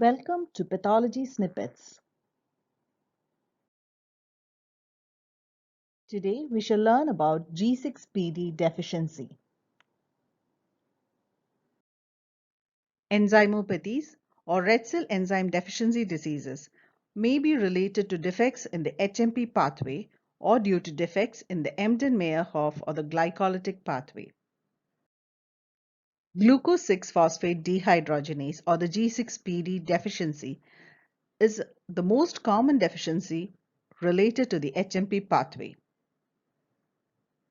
Welcome to Pathology Snippets. Today we shall learn about G6PD deficiency. Enzymopathies or red cell enzyme deficiency diseases may be related to defects in the HMP pathway or due to defects in the Embden-Meyerhof or the glycolytic pathway. Glucose 6-phosphate dehydrogenase or the G6PD deficiency is the most common deficiency related to the HMP pathway.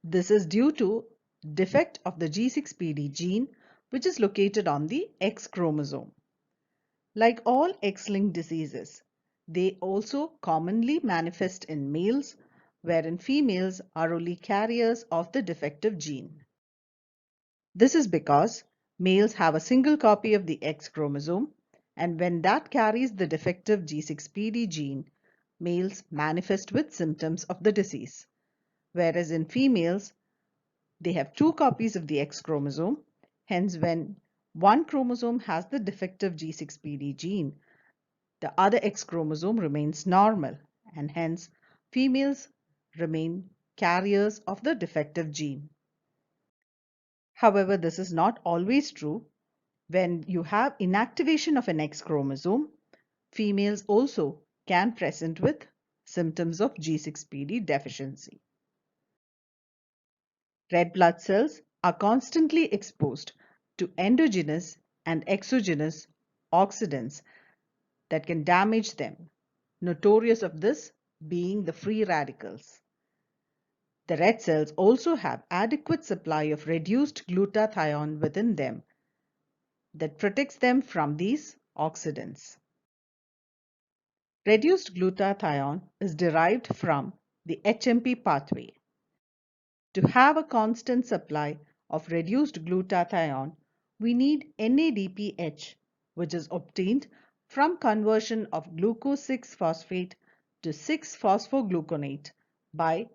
This is due to defect of the G6PD gene, which is located on the X chromosome. Like all X-linked diseases, they also commonly manifest in males, wherein females are only carriers of the defective gene. This is because males have a single copy of the X chromosome, and when that carries the defective G6PD gene, males manifest with symptoms of the disease, whereas in females, they have two copies of the X chromosome. Hence, when one chromosome has the defective G6PD gene, the other X chromosome remains normal, and hence females remain carriers of the defective gene. However, this is not always true. When you have inactivation of an X chromosome, females also can present with symptoms of G6PD deficiency. Red blood cells are constantly exposed to endogenous and exogenous oxidants that can damage them, notorious of this being the free radicals. The red cells also have adequate supply of reduced glutathione within them that protects them from these oxidants. Reduced glutathione is derived from the HMP pathway. To have a constant supply of reduced glutathione, we need NADPH, which is obtained from conversion of glucose 6-phosphate to 6-phosphogluconate by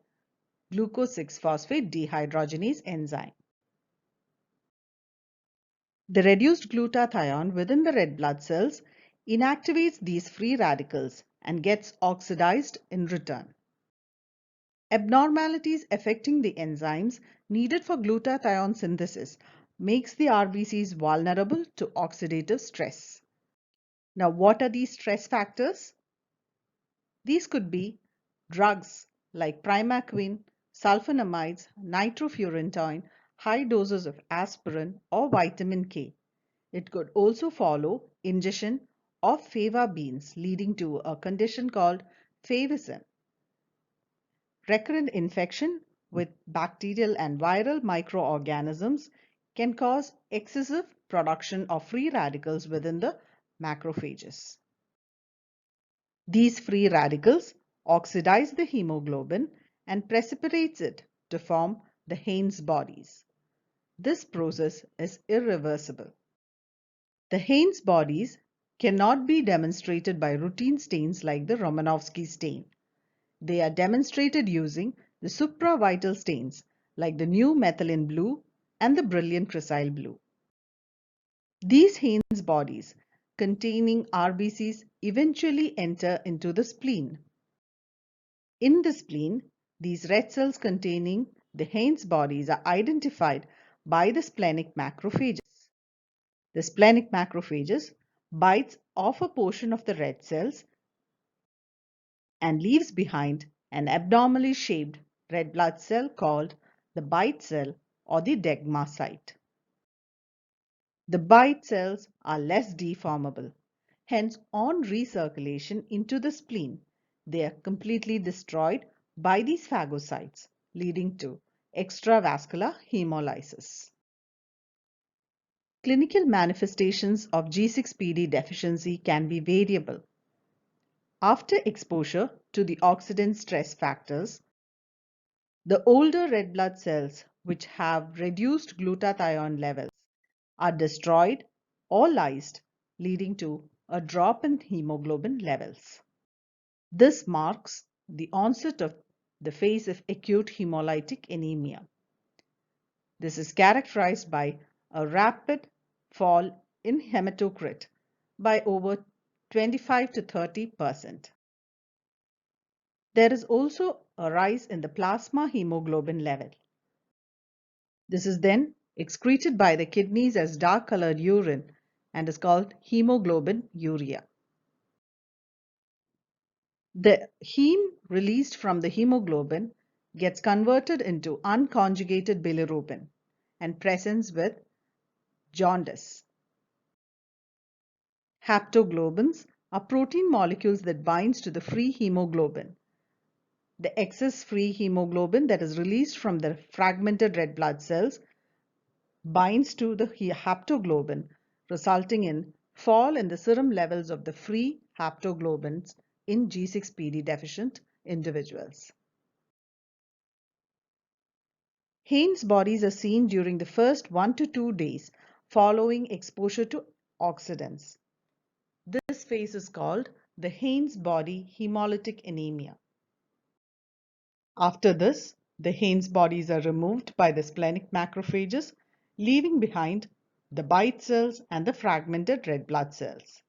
glucose 6-phosphate dehydrogenase enzyme. The reduced glutathione within the red blood cells inactivates these free radicals and gets oxidized in return. Abnormalities affecting the enzymes needed for glutathione synthesis makes the RBCs vulnerable to oxidative stress. Now, what are these stress factors? These could be drugs like primaquine, sulfonamides, nitrofurantoin, high doses of aspirin or vitamin K. It could also follow ingestion of fava beans leading to a condition called favism. Recurrent infection with bacterial and viral microorganisms can cause excessive production of free radicals within the macrophages. These free radicals oxidize the hemoglobin and precipitates it to form the Haynes bodies. This process is irreversible. The Haynes bodies cannot be demonstrated by routine stains like the Romanovsky stain. They are demonstrated using the supravital stains like the new methylene blue and the brilliant cressyl blue. These Haynes bodies containing RBCs eventually enter into the spleen. In the spleen, these red cells containing the Haynes bodies are identified by the splenic macrophages. The splenic macrophages bites off a portion of the red cells and leaves behind an abnormally shaped red blood cell called the bite cell or the degma site. The bite cells are less deformable. Hence, on recirculation into the spleen, they are completely destroyed by these phagocytes, leading to extravascular hemolysis. Clinical manifestations of G6PD deficiency can be variable. After exposure to the oxidant stress factors, the older red blood cells which have reduced glutathione levels are destroyed or lysed, leading to a drop in hemoglobin levels. This marks the onset of the phase of acute hemolytic anemia. This is characterized by a rapid fall in hematocrit by over 25 to 30%. There is also a rise in the plasma hemoglobin level. This is then excreted by the kidneys as dark-colored urine and is called hemoglobin urea. The heme released from the hemoglobin gets converted into unconjugated bilirubin and presents with jaundice. Haptoglobins are protein molecules that binds to the free hemoglobin. The excess free hemoglobin that is released from the fragmented red blood cells binds to the haptoglobin, resulting in fall in the serum levels of the free haptoglobins in G6PD deficient individuals. Haines bodies are seen during the first 1 to 2 days following exposure to oxidants. This phase is called the Haines body hemolytic anemia. After this, the Haines bodies are removed by the splenic macrophages, leaving behind the bite cells and the fragmented red blood cells.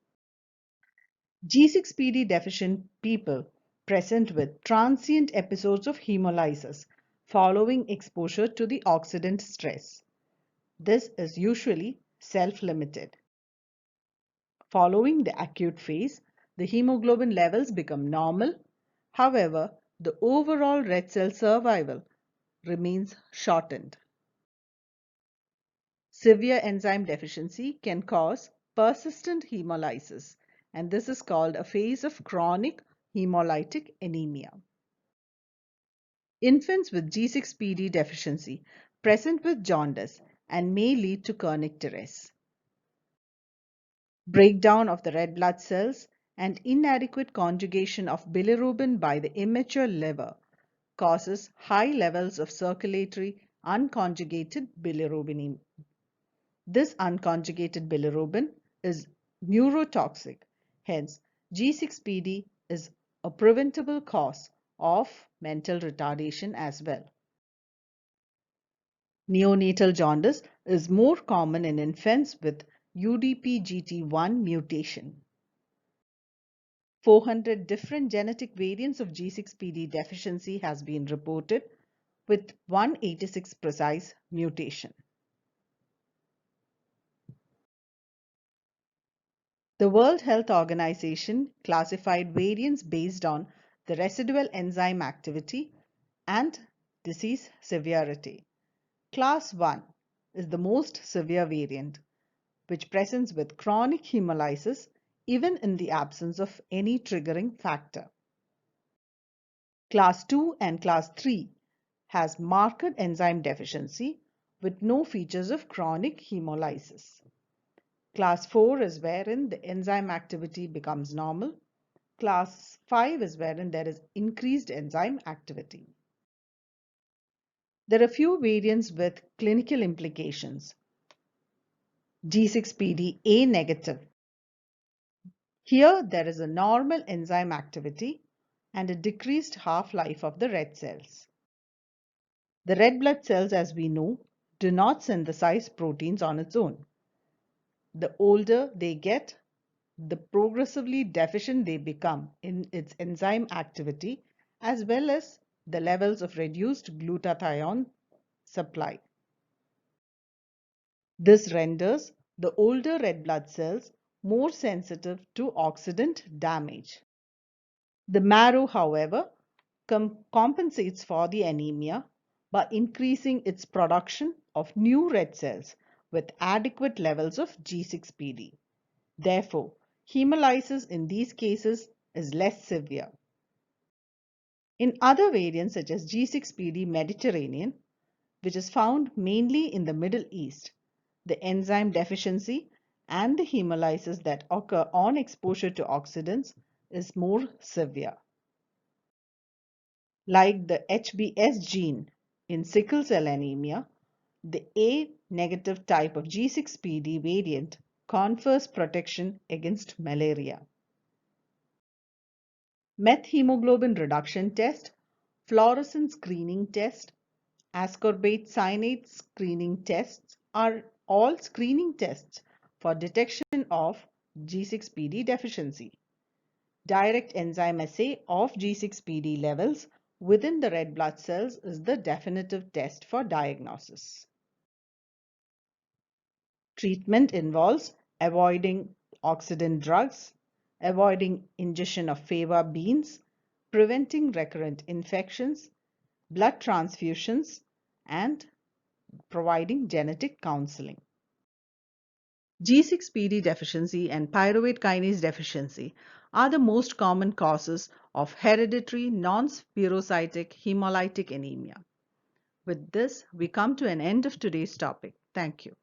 G6PD deficient people present with transient episodes of hemolysis following exposure to the oxidant stress. This is usually self-limited. Following the acute phase, the hemoglobin levels become normal. However, the overall red cell survival remains shortened. Severe enzyme deficiency can cause persistent hemolysis, and this is called a phase of chronic hemolytic anemia. Infants with G6PD deficiency present with jaundice and may lead to kernicterus. Breakdown of the red blood cells and inadequate conjugation of bilirubin by the immature liver causes high levels of circulatory unconjugated bilirubin. This unconjugated bilirubin is neurotoxic. Hence, G6PD is a preventable cause of mental retardation as well. Neonatal jaundice is more common in infants with UDP-GT1 mutation. 400 different genetic variants of G6PD deficiency has been reported with 186 precise mutation. The World Health Organization classified variants based on the residual enzyme activity and disease severity. Class 1 is the most severe variant, which presents with chronic hemolysis even in the absence of any triggering factor. Class 2 and Class 3 has marked enzyme deficiency with no features of chronic hemolysis. Class 4 is wherein the enzyme activity becomes normal. Class 5 is wherein there is increased enzyme activity. There are few variants with clinical implications. G6PD A negative. Here there is a normal enzyme activity and a decreased half-life of the red cells. The red blood cells, as we know, do not synthesize proteins on its own. The older they get, the progressively deficient they become in its enzyme activity as well as the levels of reduced glutathione supply. This renders the older red blood cells more sensitive to oxidant damage. The marrow, however, compensates for the anemia by increasing its production of new red cells with adequate levels of G6PD. Therefore, hemolysis in these cases is less severe. In other variants such as G6PD Mediterranean, which is found mainly in the Middle East, the enzyme deficiency and the hemolysis that occur on exposure to oxidants is more severe. Like the HbS gene in sickle cell anemia, the A negative type of G6PD variant confers protection against malaria. Methemoglobin reduction test, fluorescence screening test, ascorbate cyanide screening tests are all screening tests for detection of G6PD deficiency. Direct enzyme assay of G6PD levels within the red blood cells is the definitive test for diagnosis. Treatment involves avoiding oxidant drugs, avoiding ingestion of fava beans, preventing recurrent infections, blood transfusions, and providing genetic counseling. G6PD deficiency and pyruvate kinase deficiency are the most common causes of hereditary non-spherocytic hemolytic anemia. With this, we come to an end of today's topic. Thank you.